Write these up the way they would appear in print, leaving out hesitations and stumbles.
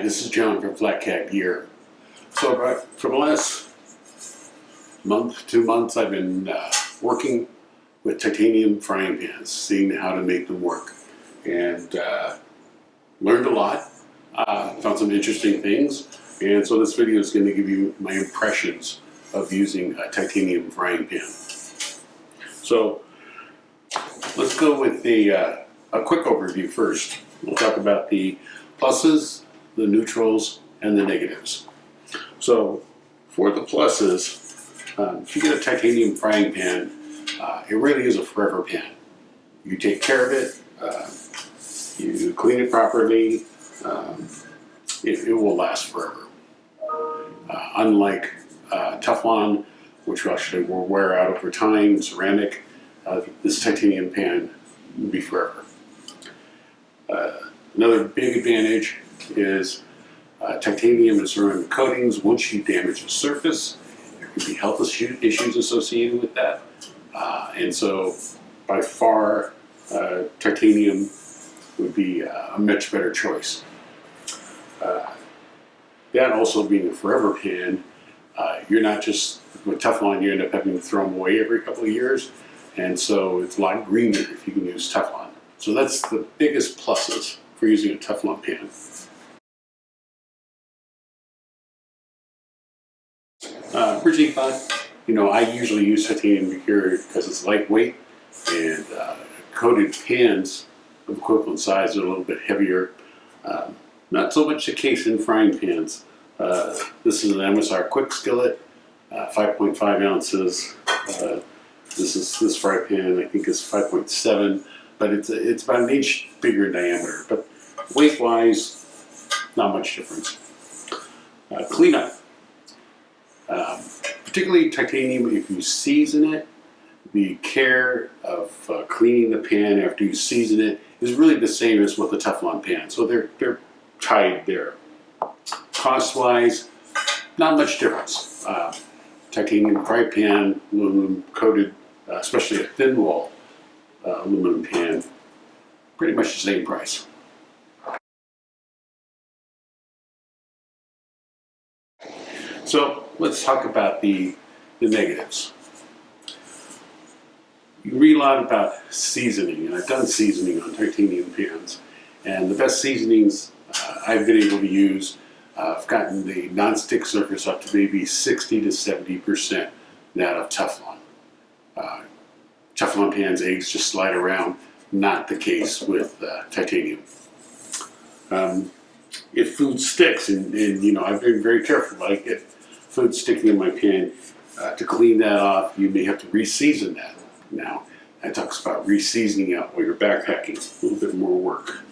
This is John from FlatCatGear. So for the last month, 2 months, I've been working with titanium frying pans, seeing how to make them work, and learned a lot, found some interesting things, and so this video is going to give you my impressions of using a titanium frying pan. So let's go with a quick overview first. We'll talk about the pluses, the neutrals, and the negatives. So for the pluses, if you get a titanium frying pan, it really is a forever pan. You take care of it, you clean it properly, it will last forever. Unlike Teflon, which actually will wear out over time, ceramic, this titanium pan will be forever. Another big advantage is titanium and ceramic coatings. Once you damage the surface, there can be health issues associated with that. And so by far, titanium would be a much better choice. That also being a forever pan, you're not just, with Teflon, you end up having to throw them away every couple of years. And so it's a lot greener if you can use Teflon. So that's the biggest pluses for using a Teflon pan. Bridging pot, I usually use titanium here because it's lightweight, and coated pans of equivalent size are a little bit heavier. Not so much the case in frying pans. This is an MSR quick skillet, 5.5 ounces. This fry pan I think is 5.7, but it's about an inch bigger in diameter. But weight-wise, not much difference. Cleanup. Particularly titanium, if you season it, the care of cleaning the pan after you season it is really the same as with the Teflon pan. So they're tied there. Cost-wise, not much difference. Titanium fry pan, aluminum coated, especially a thin wall aluminum pan, pretty much the same price. So let's talk about the negatives. You read a lot about seasoning, and I've done seasoning on titanium pans, and the best seasonings I've been able to use, I've gotten the non-stick surface up to maybe 60 to 70% that of Teflon. Teflon pans, eggs just slide around, not the case with titanium. If food sticks, and I've been very careful, I get food sticking in my pan, to clean that off, you may have to re-season that. Now, that talks about re-seasoning out while you're backpacking, a little bit more work.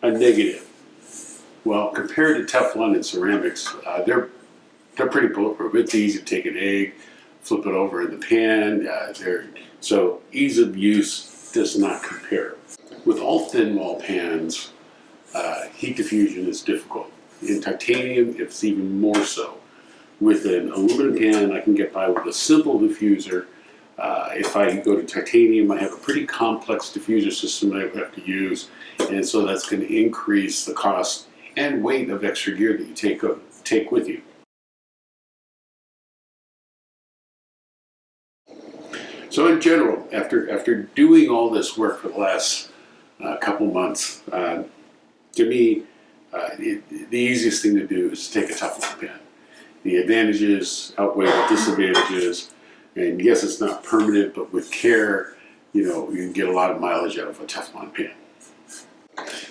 A negative. Well, compared to Teflon and ceramics, they're pretty bulletproof. It's easy to take an egg, flip it over in the pan. So ease of use does not compare. With all thin wall pans, heat diffusion is difficult. In titanium, it's even more so. With an aluminum pan, I can get by with a simple diffuser. If I go to titanium, I have a pretty complex diffuser system that I would have to use, and so that's going to increase the cost and weight of extra gear that you take with you. So in general, after doing all this work for the last couple months, to me, the easiest thing to do is take a Teflon pan. The advantages outweigh the disadvantages, and yes, it's not permanent, but with care, you can get a lot of mileage out of a Teflon pan.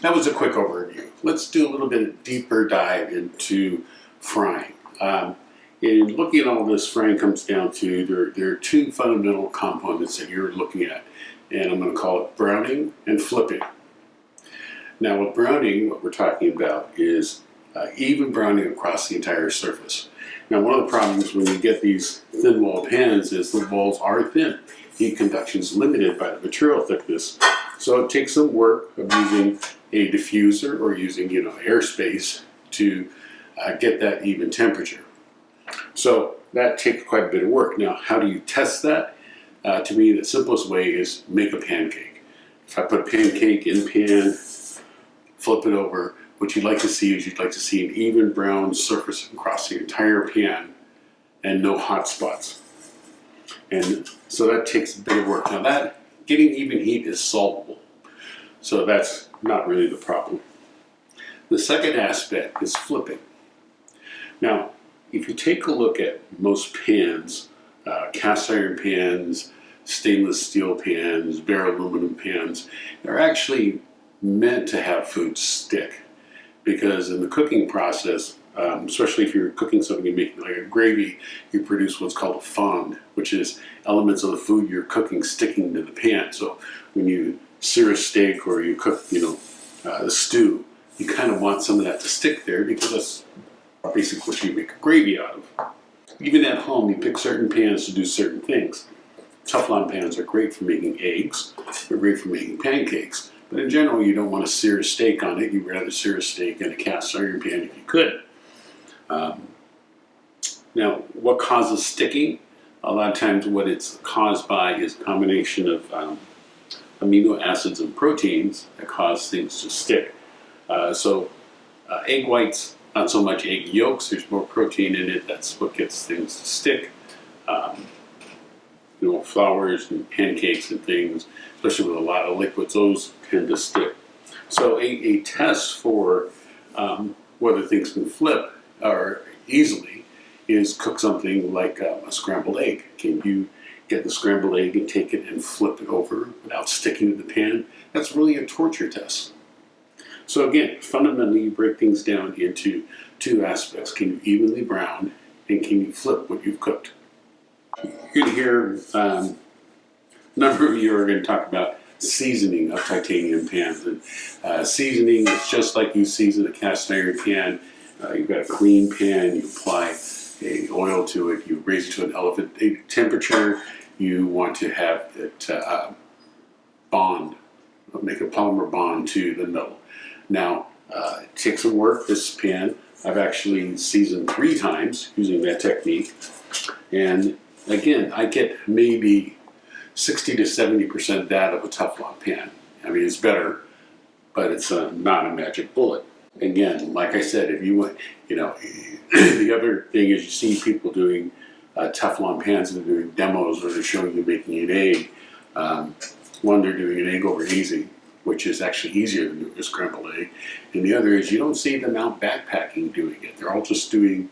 That was a quick overview. Let's do a little bit of deeper dive into frying. In looking at all this, frying comes down to there are two fundamental components that you're looking at, and I'm going to call it browning and flipping. Now with browning, what we're talking about is even browning across the entire surface. Now one of the problems when you get these thin wall pans is the walls are thin. Heat conduction is limited by the material thickness. So it takes some work of using a diffuser or using airspace to get that even temperature. So that takes quite a bit of work. Now how do you test that? To me, the simplest way is make a pancake. If I put a pancake in pan, flip it over. What you'd like to see is you'd like to see an even brown surface across the entire pan and no hot spots. And so that takes a bit of work. Now that getting even heat is solvable. So that's not really the problem. The second aspect is flipping. Now, if you take a look at most pans, cast iron pans, stainless steel pans, bare aluminum pans, they're actually meant to have food stick. Because in the cooking process, especially if you're cooking something and making like a gravy, you produce what's called a fond, which is elements of the food you're cooking sticking to the pan. So when you sear a steak or you cook, the stew, you kind of want some of that to stick there because that's basically what you make a gravy out of. Even at home, you pick certain pans to do certain things. Teflon pans are great for making eggs. They're great for making pancakes. But in general, you don't want to sear a steak on it. You'd rather sear a steak in a cast iron pan if you could. Now, what causes sticking? A lot of times what it's caused by is a combination of amino acids and proteins that cause things to stick. Egg whites, not so much egg yolks. There's more protein in it. That's what gets things to stick. Flours and pancakes and things, especially with a lot of liquids, those tend to stick. So a test for whether things can flip or easily is cook something like a scrambled egg. Can you get the scrambled egg and take it and flip it over without sticking to the pan? That's really a torture test. So again, fundamentally, you break things down into two aspects. Can you evenly brown, and can you flip what you've cooked? You're going to hear a number of you are going to talk about seasoning of titanium pans. And seasoning is just like you season a cast iron pan. You've got a clean pan, you apply oil to it, you raise it to an elevated temperature. You want to have it bond, make a polymer bond to the metal. Now, it takes some work. This pan, I've actually seasoned 3 times using that technique. And again, I get maybe 60 to 70% that of a Teflon pan. I mean, it's better, but it's not a magic bullet. Again, like I said, if you want, the other thing is you see people doing Teflon pans and they're doing demos where they're showing you making an egg. One, they're doing an egg over easy, which is actually easier than doing a scrambled egg. And the other is you don't see them out backpacking doing it. They're all just doing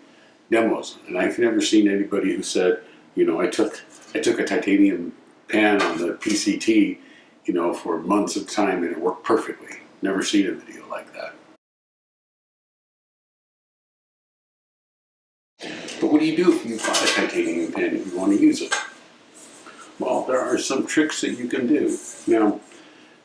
demos. And I've never seen anybody who said, I took a titanium pan on the PCT, for months of time and it worked perfectly. Never seen a video like that. But what do you do if you've got a titanium pan if you want to use it? Well, there are some tricks that you can do. Now,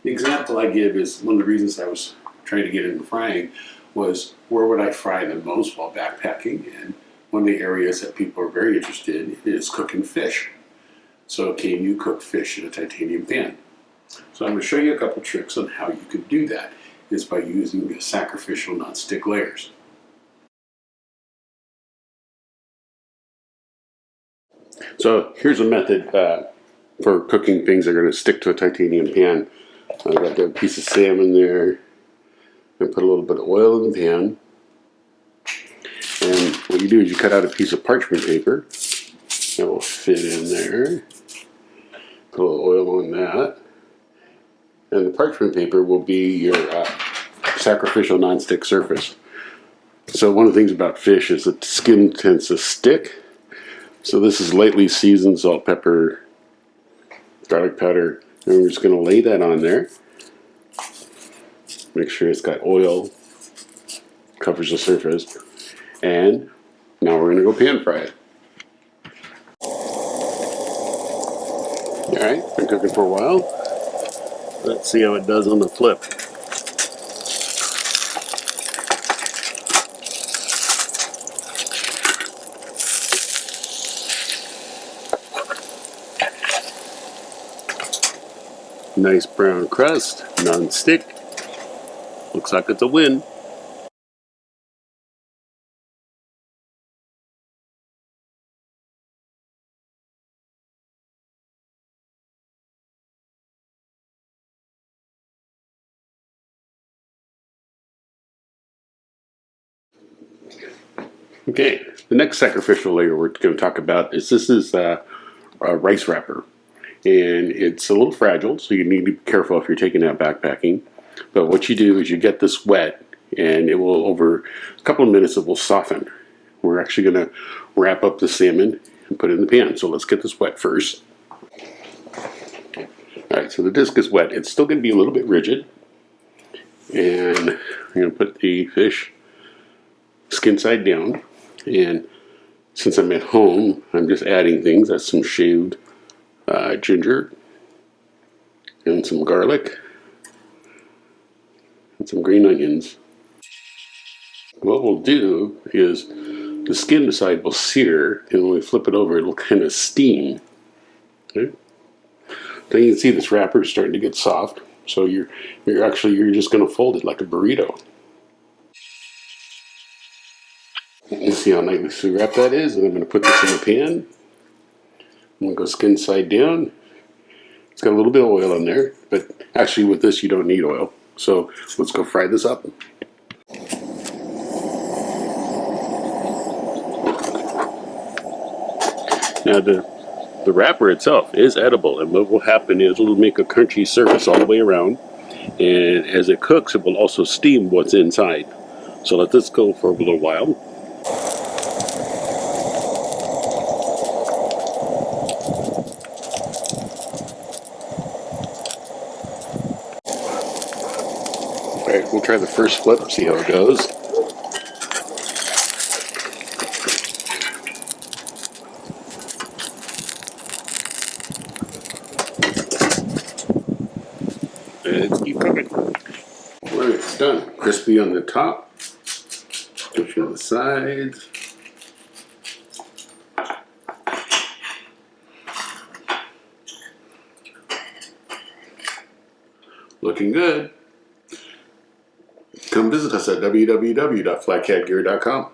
the example I give is one of the reasons I was trying to get into frying was where would I fry the most while backpacking? And one of the areas that people are very interested in is cooking fish. So can you cook fish in a titanium pan? So I'm going to show you a couple tricks on how you can do that. It's by using the sacrificial non-stick layers. So here's a method for cooking things that are going to stick to a titanium pan. I've got a piece of salmon there. I'm going to put a little bit of oil in the pan. And what you do is you cut out a piece of parchment paper. That will fit in there. Put a little oil on that. And the parchment paper will be your sacrificial non-stick surface. So one of the things about fish is that the skin tends to stick. So this is lightly seasoned salt, pepper, garlic powder. And we're just going to lay that on there. Make sure it's got oil, covers the surface. And now we're going to go pan fry it. Alright, been cooking for a while. Let's see how it does on the flip. Nice brown crust, non-stick. Looks like it's a win. Okay, the next sacrificial layer we're going to talk about is a rice wrapper. And it's a little fragile, so you need to be careful if you're taking out backpacking. But what you do is you get this wet, and it will, over a couple of minutes, it will soften. We're actually going to wrap up the salmon and put it in the pan. So let's get this wet first. All right, so the disc is wet. It's still going to be a little bit rigid. And I'm going to put the fish skin side down. And since I'm at home, I'm just adding things. That's some shaved ginger and some garlic and some green onions. What we'll do is the skin side will sear, and when we flip it over, it'll kind of steam. Okay? Then you can see this wrapper is starting to get soft, so you're just going to fold it like a burrito. You see how nicely wrapped that is, and I'm going to put this in the pan. I'm going to go skin side down. It's got a little bit of oil in there, but actually with this you don't need oil. So let's go fry this up. Now the wrapper itself is edible, and what will happen is it'll make a crunchy surface all the way around, and as it cooks it will also steam what's inside. So let this go for a little while. Alright, we'll try the first flip, see how it goes. Let's keep cooking. Alright, it's done. Crispy on the top. Push on the sides. Looking good. Come visit us at www.FlatCatGear.com.